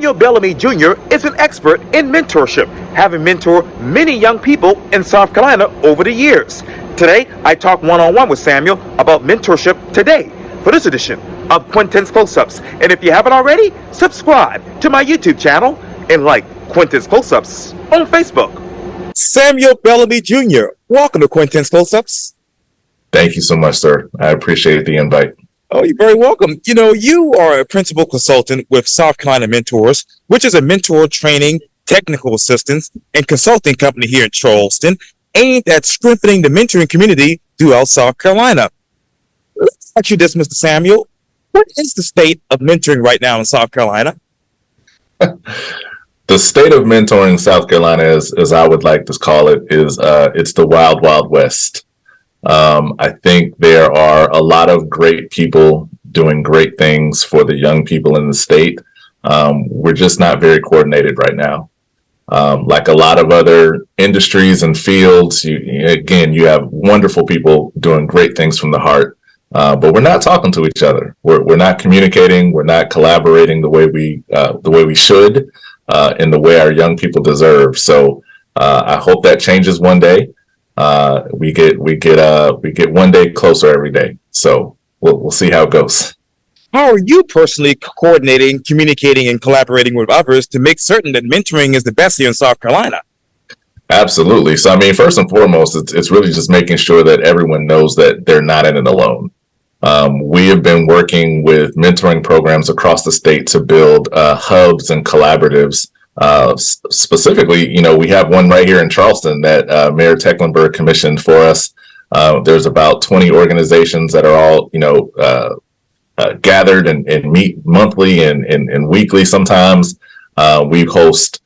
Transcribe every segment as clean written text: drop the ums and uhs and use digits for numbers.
Samuel Bellamy Jr. is an expert in mentorship, having mentored many young people in South Carolina over the years. Today, I talk one-on-one with Samuel about mentorship today for this edition of Quintin's Close-Ups. And if you haven't already, subscribe to my YouTube channel and like Quintin's Close-Ups on Facebook. Samuel Bellamy Jr., welcome to Quintin's Close-Ups. Thank you so much, sir. I appreciate the invite. Oh, you're very welcome. You know, you are a principal consultant with South Carolina Mentors, which is a mentor training, technical assistance, and consulting company here in Charleston, aimed at strengthening the mentoring community throughout South Carolina. Let's ask you this, Mr. Samuel. What is the state of mentoring right now in South Carolina? The state of mentoring in South Carolina, as I would like to call it, is it's the wild, wild west. I think there are a lot of great people doing great things for the young people in the state. We're just not very coordinated right now. Like a lot of other industries and fields, you have wonderful people doing great things from the heart, but we're not talking to each other. We're not communicating. We're not collaborating the way we should, in the way our young people deserve. So I hope that changes one day. We get one day closer every day. So we'll see how it goes. How are you personally coordinating, communicating, and collaborating with others to make certain that mentoring is the best here in South Carolina? Absolutely. So, I mean, first and foremost, it's really just making sure that everyone knows that they're not in it alone. We have been working with mentoring programs across the state to build hubs and collaboratives. Specifically, we have one right here in Charleston that Mayor Tecklenburg commissioned for us. There's about 20 organizations that are all, gathered and meet monthly and weekly sometimes. We host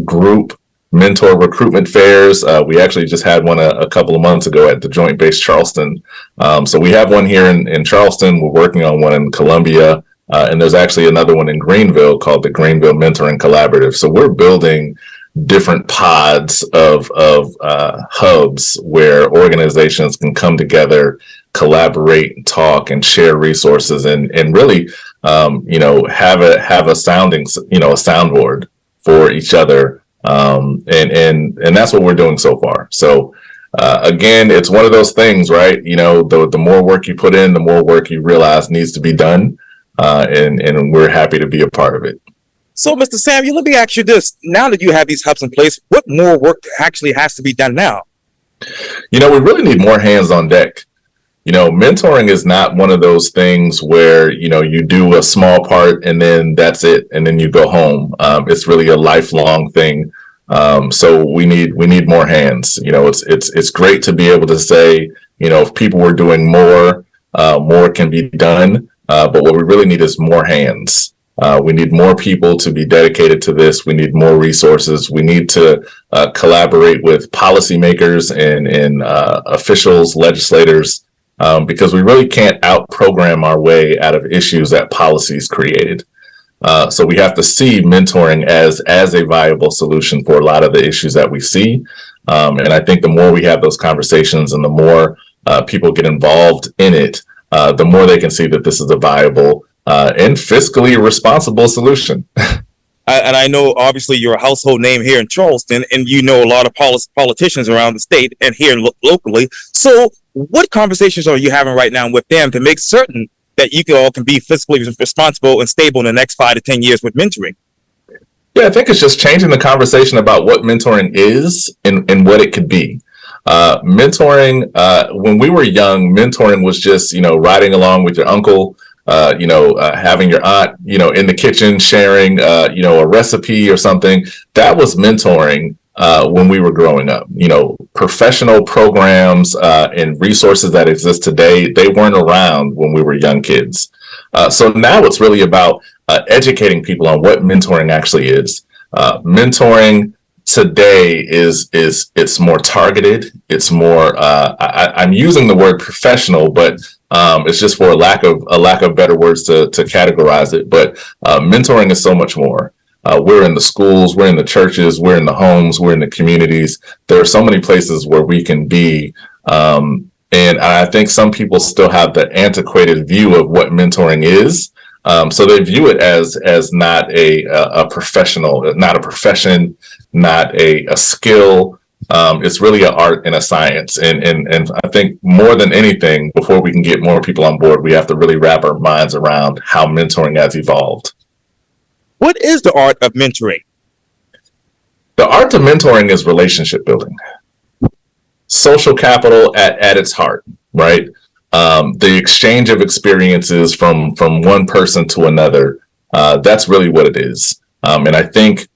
group mentor recruitment fairs. We actually just had one a couple of months ago at the Joint Base Charleston. So we have one here in Charleston. We're working on one in Columbia. And there's actually another one in Greenville called the Greenville Mentoring Collaborative. So we're building different pods of hubs where organizations can come together, collaborate, talk, and share resources, and really, have a soundboard for each other. And that's what we're doing so far. So again, it's one of those things, right? The more work you put in, the more work you realize needs to be done. And we're happy to be a part of it. So, Mr. Samuel, let me ask you this. Now that you have these hubs in place, what more work actually has to be done now? We really need more hands on deck. Mentoring is not one of those things where, you do a small part and then that's it. And then you go home. It's really a lifelong thing. So we need more hands. It's great to be able to say, if people were doing more can be done. But what we really need is more hands. We need more people to be dedicated to this. We need more resources. We need to collaborate with policymakers and officials, legislators, because we really can't out-program our way out of issues that policies created. So we have to see mentoring as a viable solution for a lot of the issues that we see. And I think the more we have those conversations and the more people get involved in it, the more they can see that this is a viable and fiscally responsible solution. And I know, obviously, you're a household name here in Charleston, and you know a lot of politicians around the state and here locally. So what conversations are you having right now with them to make certain that you all can be fiscally responsible and stable in the next 5 to 10 years with mentoring? Yeah, I think it's just changing the conversation about what mentoring is and what it could be. Mentoring, when we were young, mentoring was just, riding along with your uncle, having your aunt, in the kitchen sharing, a recipe or something. That was mentoring when we were growing up. Professional programs and resources that exist today, they weren't around when we were young kids. So now it's really about educating people on what mentoring actually is. Mentoring today it's more targeted. It's more I'm using the word professional, but it's just for a lack of better words to categorize it. But mentoring is so much more. We're in the schools, we're in the churches, we're in the homes, we're in the communities. There are so many places where we can be. And I think some people still have the antiquated view of what mentoring is. So they view it as not a professional, not a profession, not a skill. It's really an art and a science. And I think more than anything, before we can get more people on board, we have to really wrap our minds around how mentoring has evolved. What is the art of mentoring? The art of mentoring is relationship building, social capital at its heart, right? The exchange of experiences from one person to another. That's really what it is. And I think,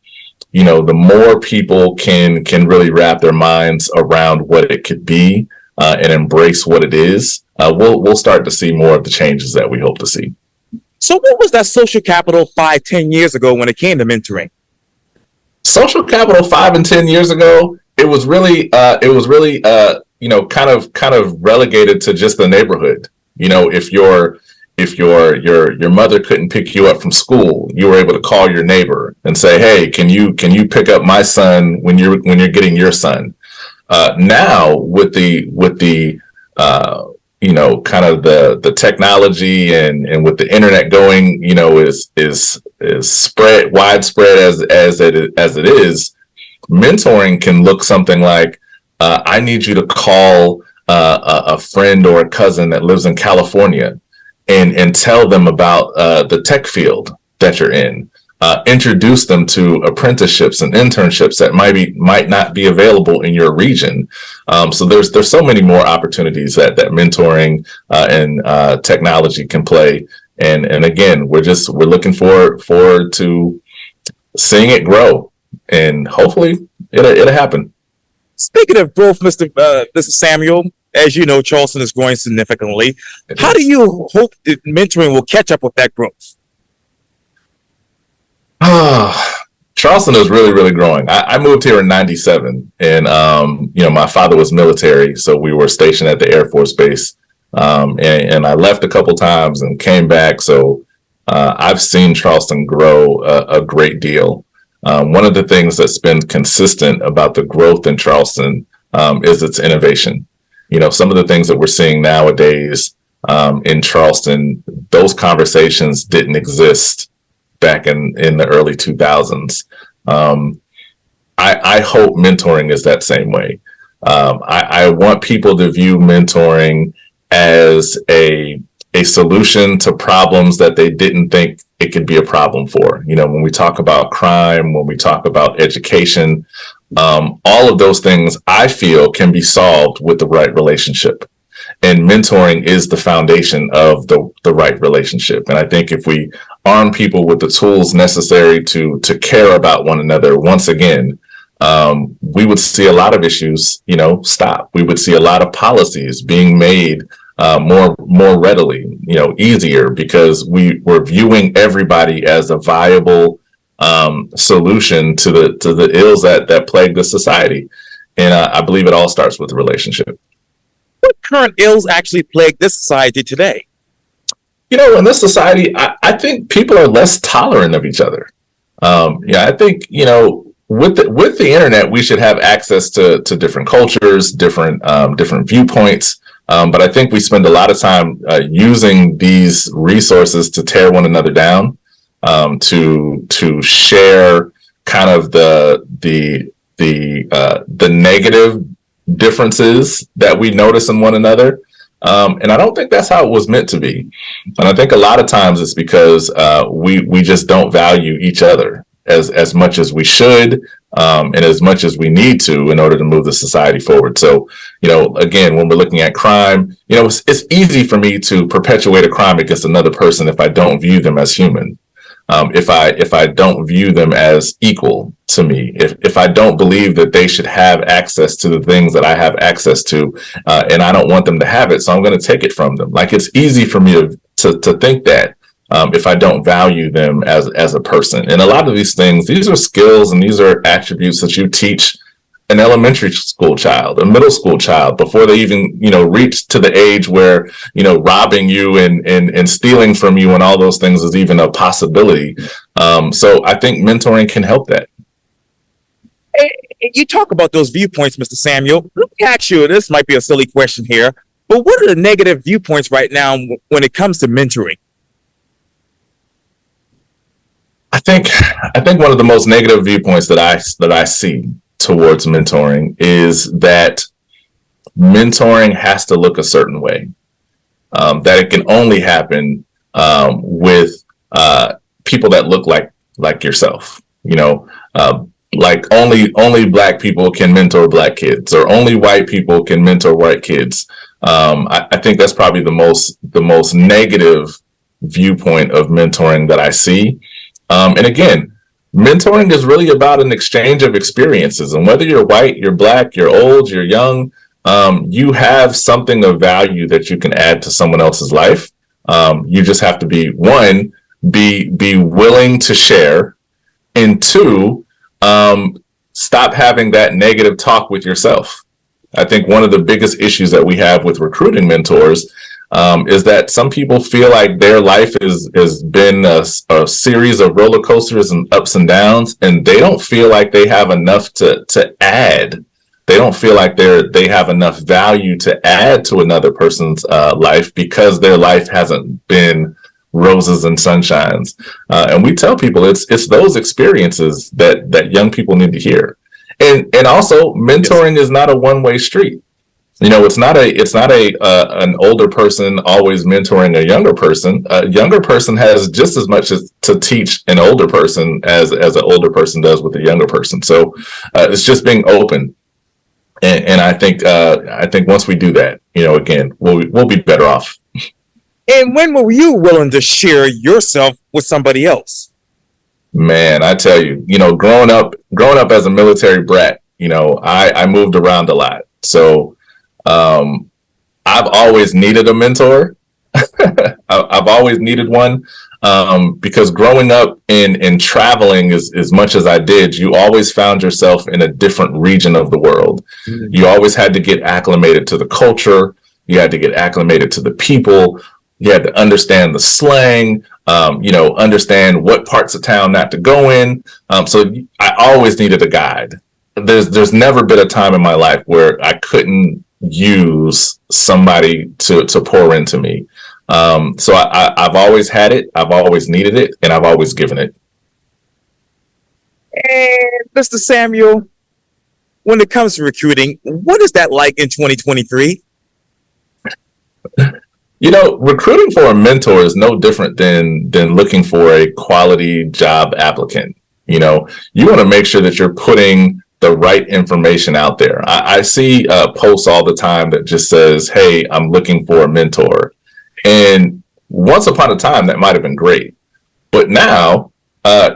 the more people can really wrap their minds around what it could be and embrace what it is, we'll start to see more of the changes that we hope to see. So what was that social capital 5, 10 years ago when it came to mentoring? Social capital 5 and 10 years ago, it was really kind of relegated to just the neighborhood. If your mother couldn't pick you up from school, you were able to call your neighbor and say, "Hey, can you pick up my son when you're getting your son?" Now with the kind of the technology and with the internet going, is spread widespread as it is. Mentoring can look something like, I need you to call a friend or a cousin that lives in California and tell them about the tech field that you're in. Introduce them to apprenticeships and internships that might not be available in your region. So there's so many more opportunities that mentoring and technology can play. And again, we're looking forward to seeing it grow, and hopefully it'll happen. Speaking of growth, Mr. Samuel, as you know, Charleston is growing significantly. How do you hope that mentoring will catch up with that growth? Charleston is really, really growing. I moved here in '97, and my father was military, so we were stationed at the Air Force Base, and I left a couple times and came back. So I've seen Charleston grow a great deal. One of the things that's been consistent about the growth in Charleston is its innovation. Some of the things that we're seeing nowadays in Charleston, those conversations didn't exist back in the early 2000s. I hope mentoring is that same way. I want people to view mentoring as a solution to problems that they didn't think it could be a problem for. When we talk about crime, when we talk about education, all of those things I feel can be solved with the right relationship. And mentoring is the foundation of the right relationship. And I think if we arm people with the tools necessary to care about one another, once again, we would see a lot of issues, stop. We would see a lot of policies being made more readily, easier, because we're viewing everybody as a viable solution to the ills that plague the society. And I believe it all starts with the relationship. What current ills actually plague this society today? In this society, I think people are less tolerant of each other. I think, with the internet, we should have access to different cultures, different viewpoints. But I think we spend a lot of time using these resources to tear one another down, to share kind of the negative differences that we notice in one another. And I don't think that's how it was meant to be. And I think a lot of times it's because we just don't value each other as much as we should, and as much as we need to in order to move the society forward. So, again, when we're looking at crime, it's easy for me to perpetuate a crime against another person if I don't view them as human. If I don't view them as equal to me, if I don't believe that they should have access to the things that I have access to, and I don't want them to have it, so I'm going to take it from them. Like, it's easy for me to think that if I don't value them as a person. And a lot of these things, these are skills and these are attributes that you teach an elementary school child, a middle school child, before they even, reach to the age where, robbing you and stealing from you and all those things is even a possibility. So I think mentoring can help that. You talk about those viewpoints, Mr. Samuel. Let me ask you, this might be a silly question here, but what are the negative viewpoints right now when it comes to mentoring? I think one of the most negative viewpoints that I see towards mentoring is that mentoring has to look a certain way. That it can only happen with people that look like yourself. Like only black people can mentor black kids, or only white people can mentor white kids. I think that's probably the most negative viewpoint of mentoring that I see. And again, mentoring is really about an exchange of experiences, and whether you're white, you're black, you're old, you're young, you have something of value that you can add to someone else's life. You just have to be willing to share, and two, stop having that negative talk with yourself. I think one of the biggest issues that we have with recruiting mentors is that some people feel like their life has been a series of roller coasters and ups and downs, and they don't feel like they have enough to add. They don't feel like they have enough value to add to another person's life, because their life hasn't been roses and sunshines. And we tell people it's those experiences that young people need to hear. And also, mentoring is not a one-way street. It's not an older person always mentoring a younger person. A younger person has just as much to teach an older person as an older person does with a younger person. So it's just being open. And I think once we do that, again, we'll be better off. And when were you willing to share yourself with somebody else? Man, I tell you, growing up as a military brat, I moved around a lot. So I've always needed a mentor. I've always needed one, because growing up and traveling as much as I did, you always found yourself in a different region of the world. Mm-hmm. You always had to get acclimated to the culture. You had to get acclimated to the people. You had to understand the slang, understand what parts of town not to go in. So I always needed a guide. There's never been a time in my life where I couldn't use somebody to pour into me. So I've always had it, I've always needed it, and I've always given it. And Mr. Samuel, when it comes to recruiting, what is that like in 2023? Recruiting for a mentor is no different than looking for a quality job applicant. You want to make sure that you're putting the right information out there. I see posts all the time that just says, "Hey, I'm looking for a mentor." And once upon a time, that might have been great. But now,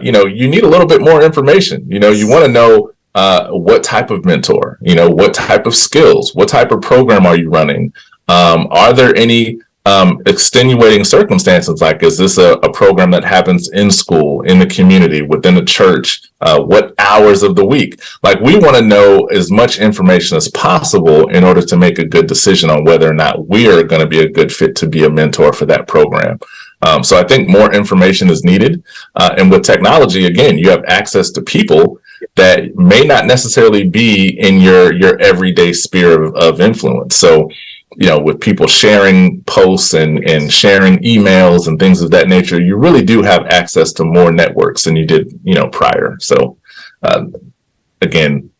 you need a little bit more information. You want to know what type of mentor, what type of skills, what type of program are you running? Are there any extenuating circumstances? Like, is this a program that happens in school, in the community, within the church? What hours of the week? Like, we want to know as much information as possible in order to make a good decision on whether or not we are going to be a good fit to be a mentor for that program. So I think more information is needed. And with technology, again, you have access to people that may not necessarily be in your everyday sphere of influence. So with people sharing posts and sharing emails and things of that nature, you really do have access to more networks than you did, prior. So, again,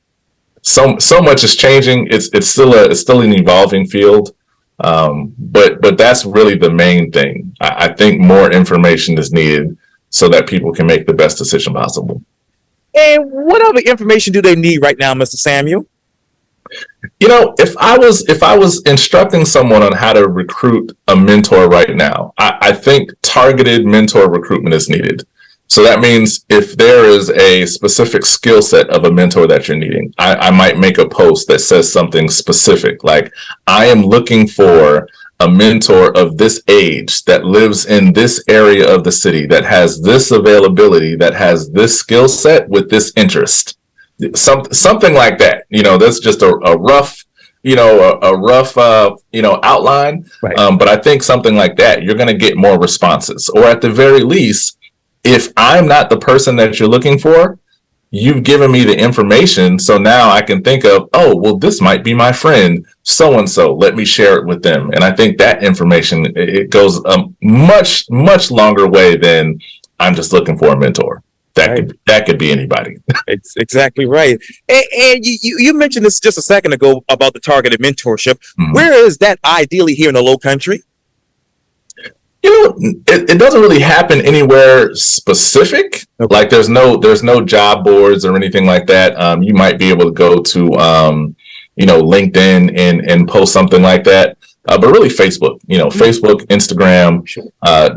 so much is changing. It's still an evolving field. But that's really the main thing. I think more information is needed so that people can make the best decision possible. And what other information do they need right now, Mr. Samuel? If I was instructing someone on how to recruit a mentor right now, I think targeted mentor recruitment is needed. So that means if there is a specific skill set of a mentor that you're needing, I might make a post that says something specific, like, I am looking for a mentor of this age that lives in this area of the city, that has this availability, that has this skill set with this interest. Something like that. That's just a rough, outline. Right. But I think something like that, you're going to get more responses. Or at the very least, if I'm not the person that you're looking for, you've given me the information. So now I can think of, oh, well, this might be my friend, so-and-so. Let me share it with them. And I think that information, it goes a much, much longer way than I'm just looking for a mentor. Right. That could be anybody. It's exactly right. And you mentioned this just a second ago about the targeted mentorship. Mhm. Where is that ideally here in the Low Country? You know, it doesn't really happen anywhere specific. Okay. Like there's no job boards or anything like that. You might be able to go to LinkedIn and post something like that. But really Facebook, Facebook, Instagram,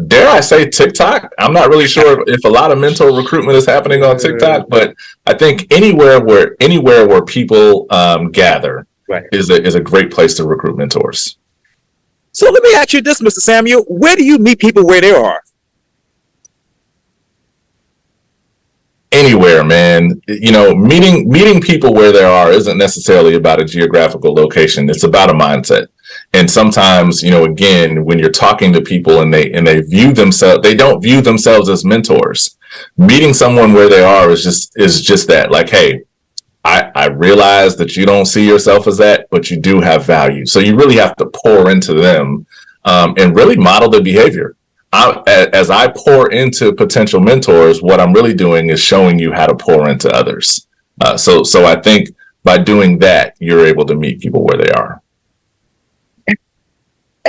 dare I say TikTok? I'm not really sure if a lot of mentor recruitment is happening on TikTok, but I think anywhere where people gather Right. is a great place to recruit mentors. So let me ask you this, Mr. Samuel. Where do you meet people where they are? Anywhere, man. Meeting people where they are isn't necessarily about a geographical location. It's about a mindset. And sometimes, again, when you're talking to people and they they don't view themselves as mentors. Meeting someone where they are is just that. Like, hey, I realize that you don't see yourself as that, but you do have value. So you really have to pour into them and really model the behavior. As I pour into potential mentors, what I'm really doing is showing you how to pour into others. So I think by doing that, you're able to meet people where they are.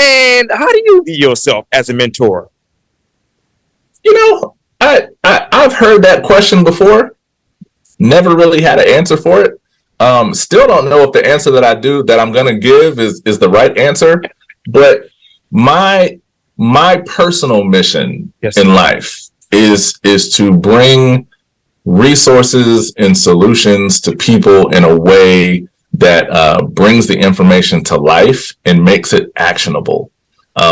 And how do you view yourself as a mentor? I've heard that question before. Never really had an answer for it. Still don't know if the answer that I'm going to give is the right answer. But my personal mission in life is to bring resources and solutions to people in a way that brings the information to life and makes it actionable.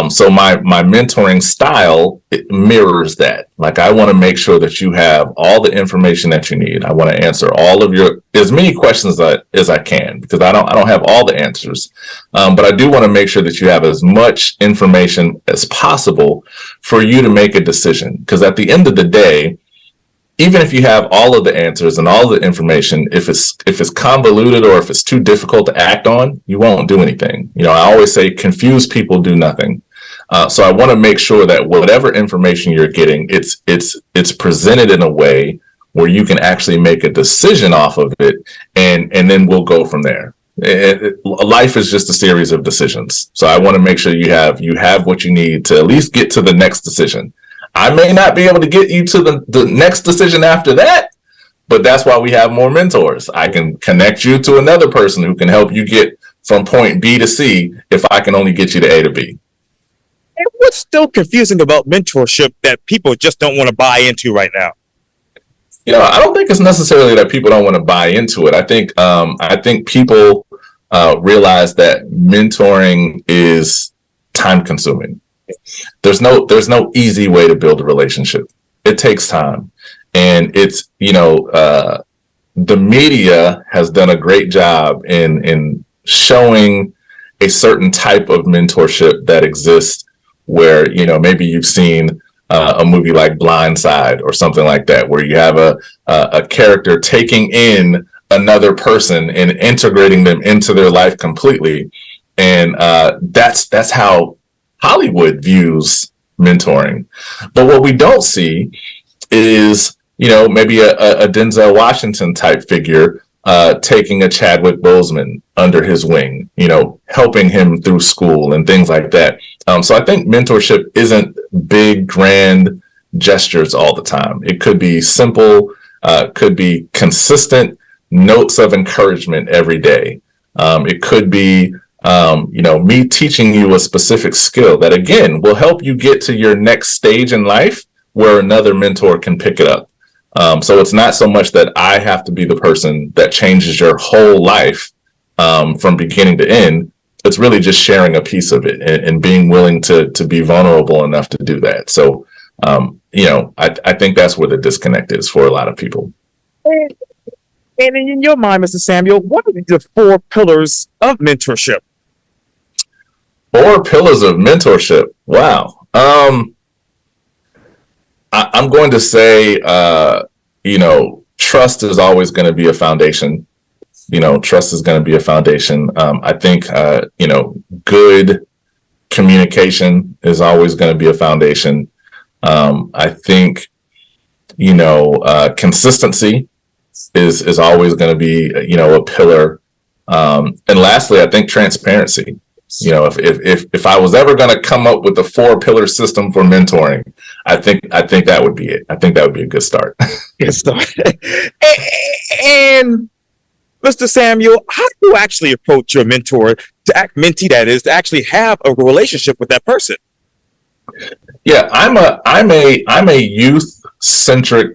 So my mentoring style, it mirrors that. Like, I want to make sure that you have all the information that you need. I want to answer all of as many questions as I can, because I don't have all the answers. But I do want to make sure that you have as much information as possible for you to make a decision. Because at the end of the day, even if you have all of the answers and all the information, if it's convoluted or if it's too difficult to act on, you won't do anything. I always say confused people do nothing. So I want to make sure that whatever information you're getting, it's presented in a way where you can actually make a decision off of it, and then we'll go from there. Life is just a series of decisions. So I want to make sure you have what you need to at least get to the next decision. I may not be able to get you to the next decision after that, but that's why we have more mentors. I can connect you to another person who can help you get from point B to C if I can only get you to A to B. And what's still confusing about mentorship that people just don't want to buy into right now? I don't think it's necessarily that people don't want to buy into it. I think people realize that mentoring is time consuming. There's no easy way to build a relationship. It takes time. And it's, the media has done a great job in showing a certain type of mentorship that exists where, maybe you've seen a movie like Blind Side or something like that, where you have a character taking in another person and integrating them into their life completely. And that's how Hollywood views mentoring. But what we don't see is, maybe a Denzel Washington type figure taking a Chadwick Boseman under his wing, helping him through school and things like that. So I think mentorship isn't big, grand gestures all the time. It could be simple, could be consistent notes of encouragement every day. It could be me teaching you a specific skill that, again, will help you get to your next stage in life where another mentor can pick it up. So it's not so much that I have to be the person that changes your whole life from beginning to end. It's really just sharing a piece of it and being willing to be vulnerable enough to do that. So, I think that's where the disconnect is for a lot of people. And in your mind, Mr. Samuel, what are the 4 pillars of mentorship? 4 pillars of mentorship. Wow. I'm going to say, trust is always going to be a foundation. Trust is going to be a foundation. I think, good communication is always going to be a foundation. I think Consistency is always going to be, a pillar. And lastly, I think transparency. If I was ever going to come up with a 4-pillar system for mentoring, I think that would be it. I think that would be a good start. Good start. And Mr. Samuel, how do you actually approach your mentor, mentee, that is, to actually have a relationship with that person? Yeah, I'm a youth centric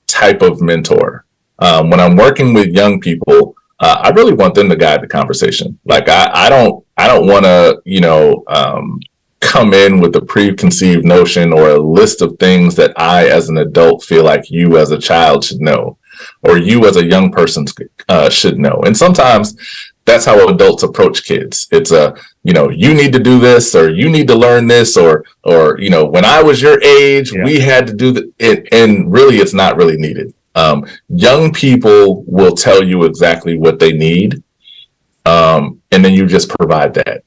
type of mentor. When I'm working with young people, I really want them to guide the conversation. Like I don't want to, come in with a preconceived notion or a list of things that I, as an adult, feel like you as a child should know, or you as a young person should know. And sometimes that's how adults approach kids. It's you need to do this, or you need to learn this, or when I was your age, we had to do it. And really, it's not really needed. Young people will tell you exactly what they need. And then you just provide that.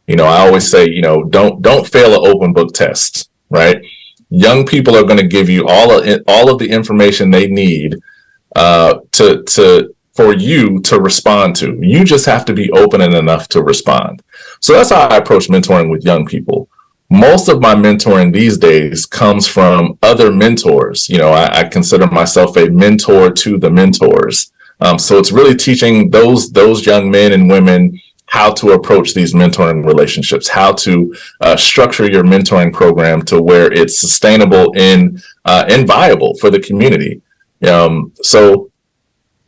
I always say, don't fail an open book test, right? Young people are going to give you all of the information they need for you to respond to. You just have to be open enough to respond. So that's how I approach mentoring with young people. Most of my mentoring these days comes from other mentors. I consider myself a mentor to the mentors. So it's really teaching those young men and women how to approach these mentoring relationships, how to structure your mentoring program to where it's sustainable and viable for the community. So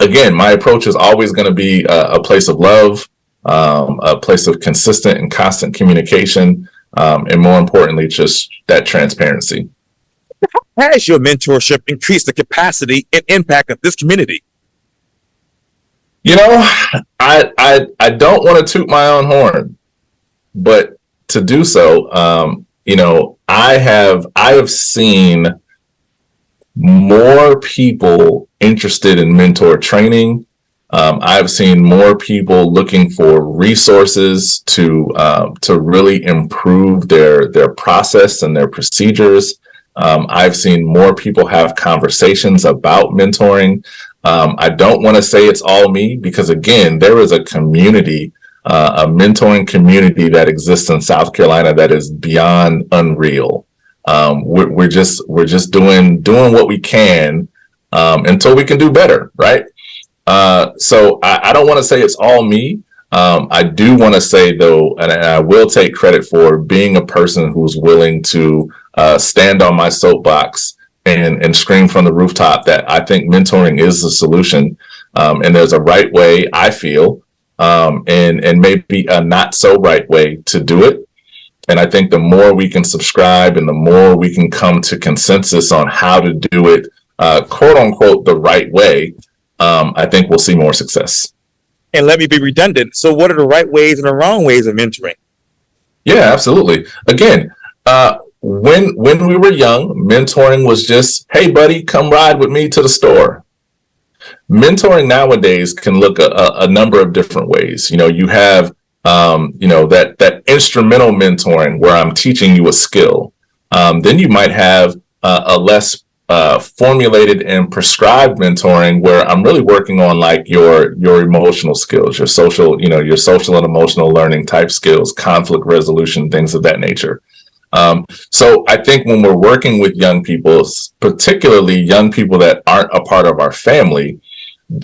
again, my approach is always going to be a place of love, a place of consistent and constant communication, and more importantly, just that transparency. How has your mentorship increased the capacity and impact of this community? I don't want to toot my own horn, but to do so, I have seen more people interested in mentor training. I've seen more people looking for resources to really improve their process and their procedures. I've seen more people have conversations about mentoring. I don't want to say it's all me, because again, there is a community, a mentoring community that exists in South Carolina that is beyond unreal. We're just doing what we can until we can do better, right? So I don't want to say it's all me. I do want to say, though, and I will take credit for being a person who's willing to stand on my soapbox and scream from the rooftop that I think mentoring is the solution. And there's a right way, I feel, and maybe a not so right way to do it. And I think the more we can subscribe and the more we can come to consensus on how to do it, quote unquote, the right way, I think we'll see more success. And let me be redundant. So what are the right ways and the wrong ways of mentoring? Yeah, absolutely. Again, when we were young, mentoring was just, hey, buddy, come ride with me to the store. Mentoring nowadays can look a number of different ways. You have, that instrumental mentoring where I'm teaching you a skill. Then you might have a less formulated and prescribed mentoring where I'm really working on like your emotional skills, your social and emotional learning type skills, conflict resolution, things of that nature. So I think when we're working with young people, particularly young people that aren't a part of our family,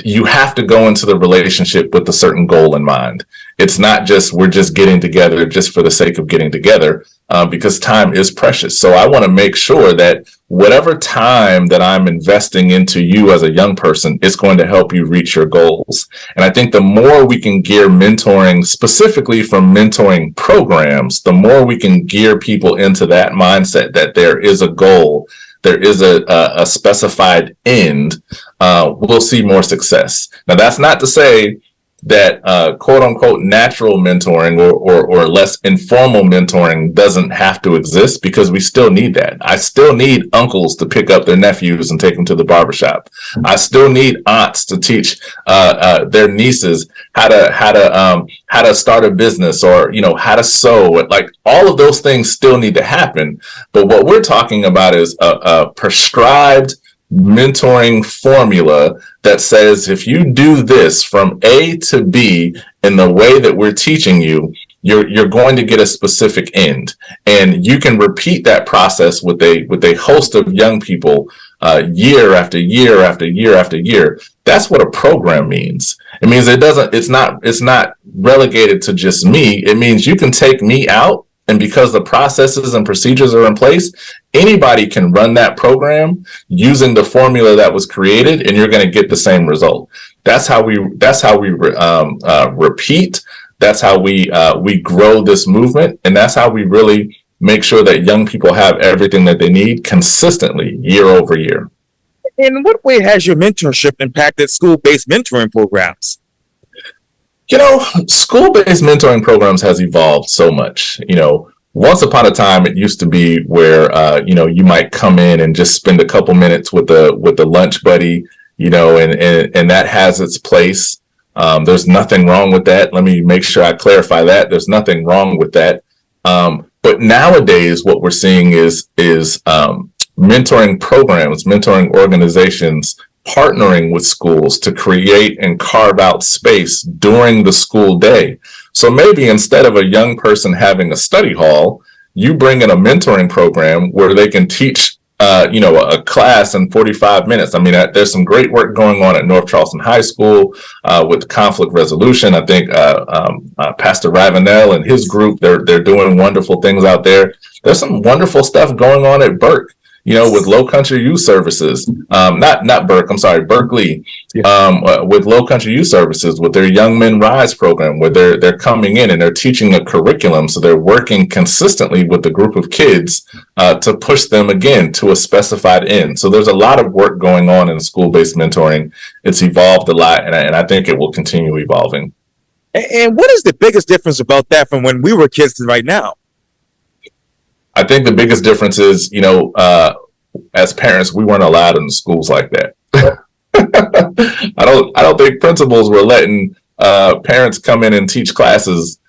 you have to go into the relationship with a certain goal in mind. It's not just we're just getting together just for the sake of getting together, because time is precious. So I want to make sure that whatever time that I'm investing into you as a young person is going to help you reach your goals. And I think the more we can gear mentoring, specifically from mentoring programs, the more we can gear people into that mindset that there is a goal, there is a specified end, we'll see more success. Now, that's not to say that quote unquote natural mentoring or less informal mentoring doesn't have to exist, because we still need that. I still need uncles to pick up their nephews and take them to the barbershop. I still need aunts to teach their nieces how to start a business, or how to sew. Like, all of those things still need to happen. But what we're talking about is a prescribed mentoring formula that says if you do this from A to B in the way that we're teaching you, you're going to get a specific end, and you can repeat that process with a host of young people year after year after year after year. That's what a program means. It means it's not relegated to just me. It means you can take me out, and because the processes and procedures are in place, anybody can run that program using the formula that was created, and you're going to get the same result. That's how we repeat. That's how we grow this movement, and that's how we really make sure that young people have everything that they need consistently year over year. In what way has your mentorship impacted school-based mentoring programs? School-based mentoring programs has evolved so much. Once upon a time, it used to be where, you might come in and just spend a couple minutes with the lunch buddy, and that has its place. There's nothing wrong with that. Let me make sure I clarify that. There's nothing wrong with that. But nowadays, what we're seeing is mentoring programs, mentoring organizations, partnering with schools to create and carve out space during the school day. So maybe instead of a young person having a study hall, you bring in a mentoring program where they can teach a class in 45 minutes. I mean, there's some great work going on at North Charleston High School with conflict resolution. I think Pastor Ravenel and his group, they're doing wonderful things out there. There's some wonderful stuff going on at Burke, with Low Country Youth Services, not Burke, I'm sorry, Berkeley, with Low Country Youth Services, with their Young Men Rise program, where they're coming in and they're teaching a curriculum. So they're working consistently with a group of kids to push them again to a specified end. So there's a lot of work going on in school-based mentoring. It's evolved a lot, and I think it will continue evolving. And what is the biggest difference about that from when we were kids to right now? I think the biggest difference is, as parents, we weren't allowed in the schools like that. I don't think principals were letting parents come in and teach classes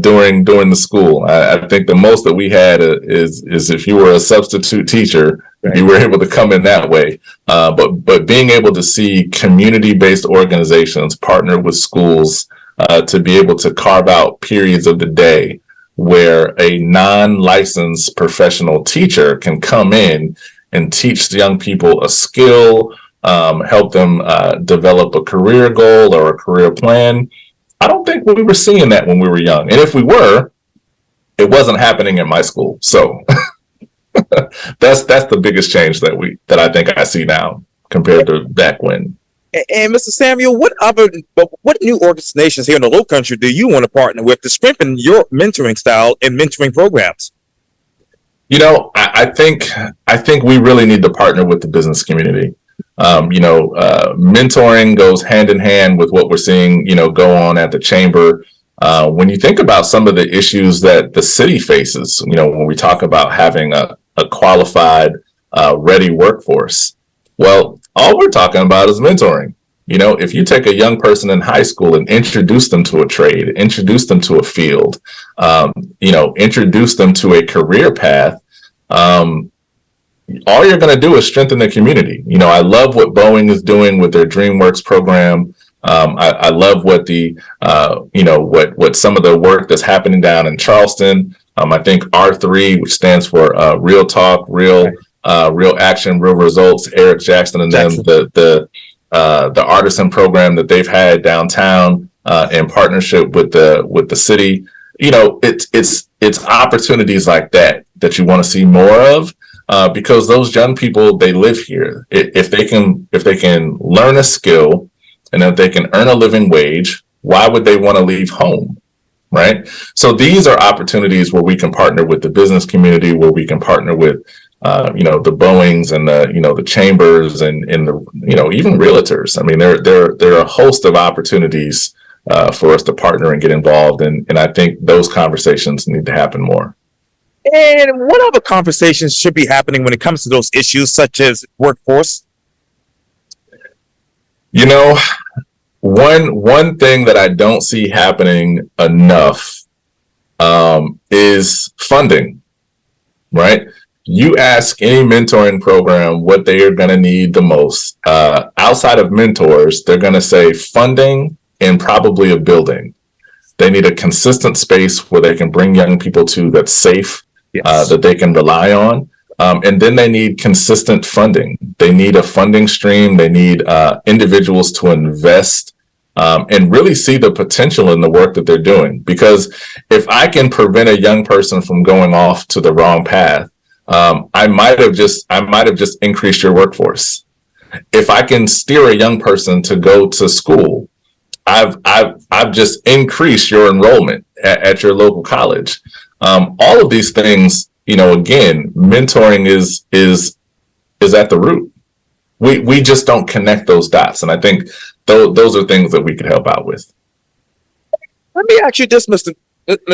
during the school. I think the most that we had is if you were a substitute teacher, right, you were able to come in that way. But being able to see community-based organizations partner with schools to be able to carve out periods of the day where a non-licensed professional teacher can come in and teach young people a skill, help them develop a career goal or a career plan. I don't think we were seeing that when we were young. And if we were, it wasn't happening at my school. So that's the biggest change that I think I see now compared to back when. And Mr. Samuel, what new organizations here in the Low Country do you want to partner with to strengthen your mentoring style and mentoring programs? I think we really need to partner with the business community. Mentoring goes hand in hand with what we're seeing, go on at the chamber. When you think about some of the issues that the city faces, when we talk about having a qualified, ready workforce, well, all we're talking about is mentoring. If you take a young person in high school and introduce them to a trade, introduce them to a field, introduce them to a career path, all you're going to do is strengthen the community. I love what Boeing is doing with their DreamWorks program. I love what what some of the work that's happening down in Charleston. I think R3, which stands for Real Talk, Real Action, Real Results. Eric Jackson and them, the artisan program that they've had downtown in partnership with the city. It's opportunities like that you want to see more of. Because those young people, they live here. If they can learn a skill and if they can earn a living wage, why would they want to leave home, right? So these are opportunities where we can partner with the business community, where we can partner with, the Boeings and the chambers and the, even realtors. I mean, there are a host of opportunities for us to partner and get involved, and I think those conversations need to happen more. And what other conversations should be happening when it comes to those issues, such as workforce? One thing that I don't see happening enough is funding, right? You ask any mentoring program what they are going to need the most. Outside of mentors, they're going to say funding and probably a building. They need a consistent space where they can bring young people to that's safe, that they can rely on. And then they need consistent funding. They need a funding stream. They need individuals to invest and really see the potential in the work that they're doing. Because if I can prevent a young person from going off to the wrong path, I might have just increased your workforce. If I can steer a young person to go to school, I've just increased your enrollment at your local college. All of these things, again, mentoring is at the root. We just don't connect those dots, and I think those are things that we could help out with. Let me ask you this, Mr.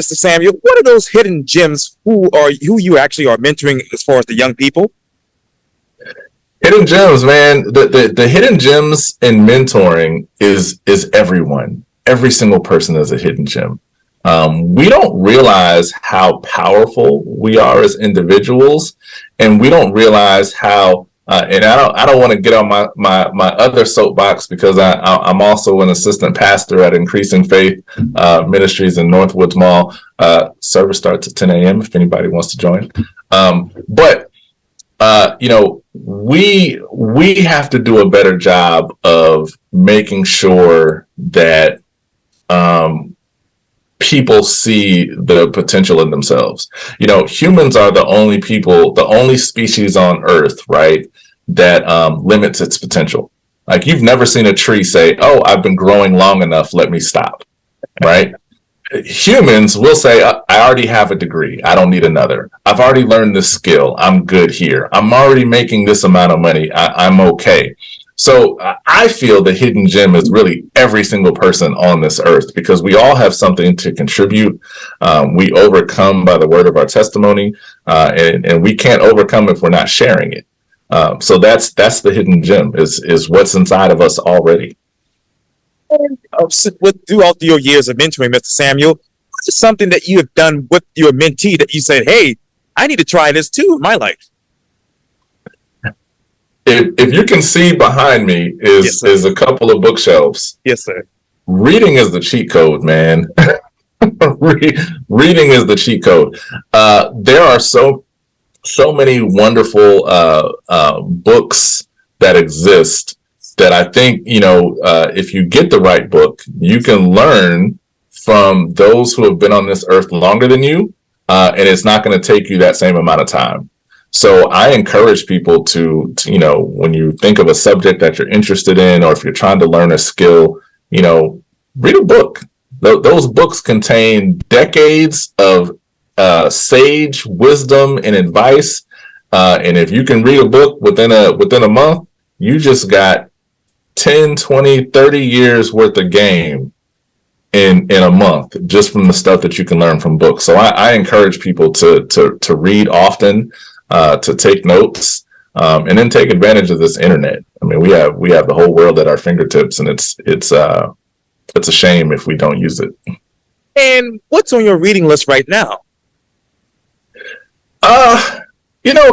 Samuel. What are those hidden gems? Who you actually are mentoring as far as the young people? Hidden gems, man. The hidden gems in mentoring is everyone. Every single person is a hidden gem. We don't realize how powerful we are as individuals, and we don't realize how. And I don't want to get on my other soapbox, because I'm also an assistant pastor at Increasing Faith Ministries in Northwoods Mall. Service starts at 10 a.m. if anybody wants to join. But we have to do a better job of making sure that people see the potential in themselves. Humans are the only species on Earth, right, that limits its potential. Like, you've never seen a tree say, "Oh, I've been growing long enough, let me stop," right? Humans will say, "I already have a degree, I don't need another. I've already learned this skill, I'm good here. I'm already making this amount of money, I'm okay." So I feel the hidden gem is really every single person on this earth, because we all have something to contribute. We overcome by the word of our testimony, and we can't overcome if we're not sharing it. So that's the hidden gem, is what's inside of us already. Throughout your years of mentoring, Mr. Samuel, what is something that you have done with your mentee that you said, "Hey, I need to try this too in my life"? If you can see behind me is a couple of bookshelves. Yes, sir. Reading is the cheat code, man. Reading is the cheat code. There are so many wonderful books that exist that I think, if you get the right book, you can learn from those who have been on this earth longer than you, and it's not going to take you that same amount of time. So I encourage people to, when you think of a subject that you're interested in, or if you're trying to learn a skill, read a book. Those books contain decades of sage wisdom and advice. And if you can read a book within a month, you just got 10, 20, 30 years worth of game in a month, just from the stuff that you can learn from books. So I encourage people to read often, to take notes, and then take advantage of this internet. I mean, we have the whole world at our fingertips, and it's a shame if we don't use it. And what's on your reading list right now? A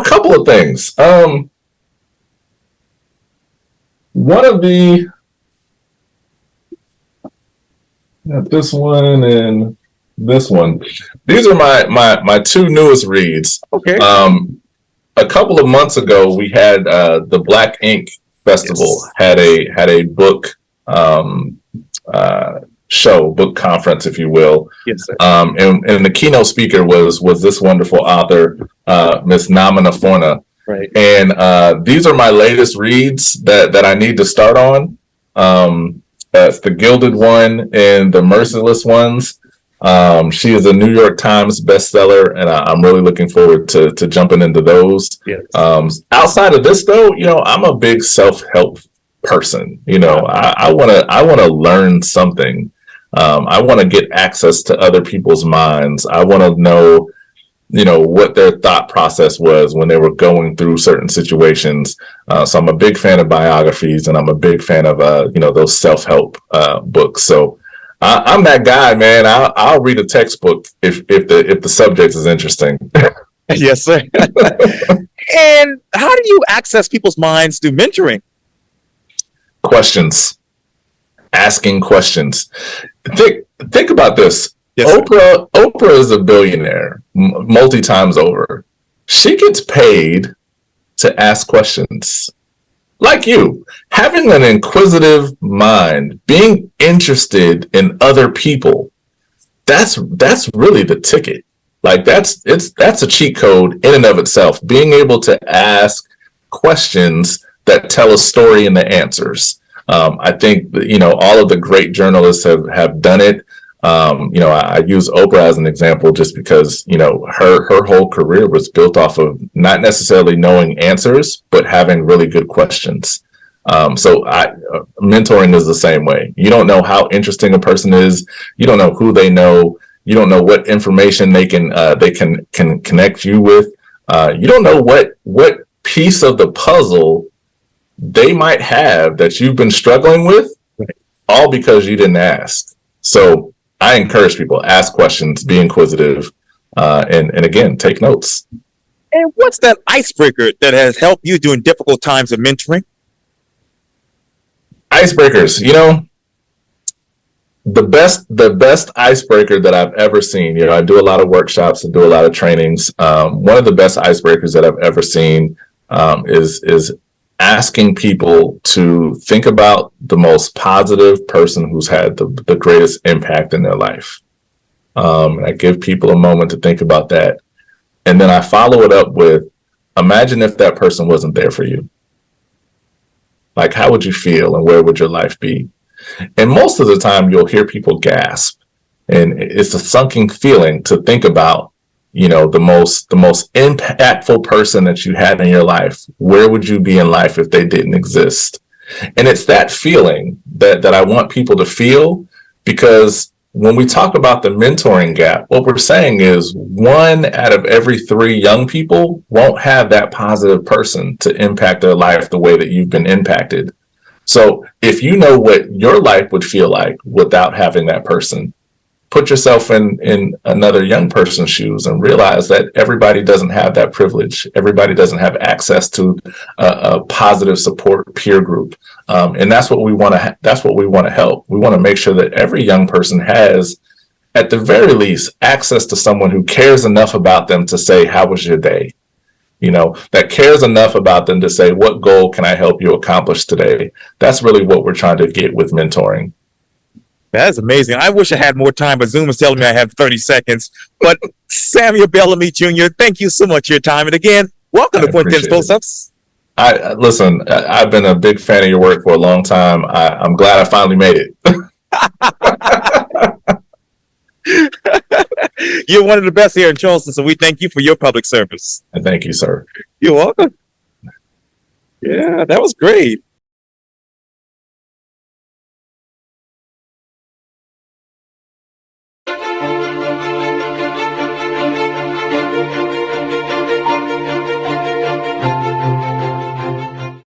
couple of things. One of this one and this one. These are my two newest reads. Okay. A couple of months ago, we had the Black Ink Festival had a book show, book conference, if you will. Yes, sir. And the keynote speaker was this wonderful author, Miss Namina Forna. Right. And these are my latest reads that I need to start on. That's The Gilded One and The Merciless Ones. She is a New York Times bestseller, and I'm really looking forward to jumping into those. Yes. Outside of this, though, I'm a big self-help person. I want to learn something. I want to get access to other people's minds. I want to know, what their thought process was when they were going through certain situations. So I'm a big fan of biographies, and I'm a big fan of those self-help books. So I'm that guy, man. I'll read a textbook if the subject is interesting. Yes, sir. And how do you access people's minds through mentoring? Questions, asking questions. Think about this. Yes, sir. Oprah is a billionaire multi times over. She gets paid to ask questions. Like you, having an inquisitive mind, being interested in other people, that's really the ticket. Like that's a cheat code in and of itself. Being able to ask questions that tell a story and the answers. I think all of the great journalists have done it. I use Oprah as an example just because her whole career was built off of not necessarily knowing answers, but having really good questions. Mentoring is the same way. You don't know how interesting a person is. You don't know who they know. You don't know what information they can connect you with. You don't know what piece of the puzzle they might have that you've been struggling with, all because you didn't ask. So I encourage people, ask questions, be inquisitive, and again, take notes. And what's that icebreaker that has helped you during difficult times of mentoring? Icebreakers, the best icebreaker that I've ever seen. I do a lot of workshops and do a lot of trainings. One of the best icebreakers that I've ever seen is asking people to think about the most positive person who's had the greatest impact in their life. I give people a moment to think about that. And then I follow it up with, imagine if that person wasn't there for you. Like, how would you feel and where would your life be? And most of the time you'll hear people gasp. And it's a sunken feeling to think about, the most impactful person that you had in your life. Where would you be in life if they didn't exist? And it's that feeling that I want people to feel, because when we talk about the mentoring gap, what we're saying is 1 out of every 3 young people won't have that positive person to impact their life the way that you've been impacted. So if you know what your life would feel like without having that person, put yourself in another young person's shoes and realize that everybody doesn't have that privilege. Everybody doesn't have access to a positive support peer group. And that's what we want to, that's what we want to help. We want to make sure that every young person has, at the very least, access to someone who cares enough about them to say, how was your day? That cares enough about them to say, what goal can I help you accomplish today? That's really what we're trying to get with mentoring. That is amazing. I wish I had more time, but Zoom is telling me I have 30 seconds. But Samuel Bellamy Jr., thank you so much for your time. And again, welcome to Quintin's Close-Ups. Listen, I've been a big fan of your work for a long time. I'm glad I finally made it. You're one of the best here in Charleston, so we thank you for your public service. And thank you, sir. You're welcome. Yeah, that was great.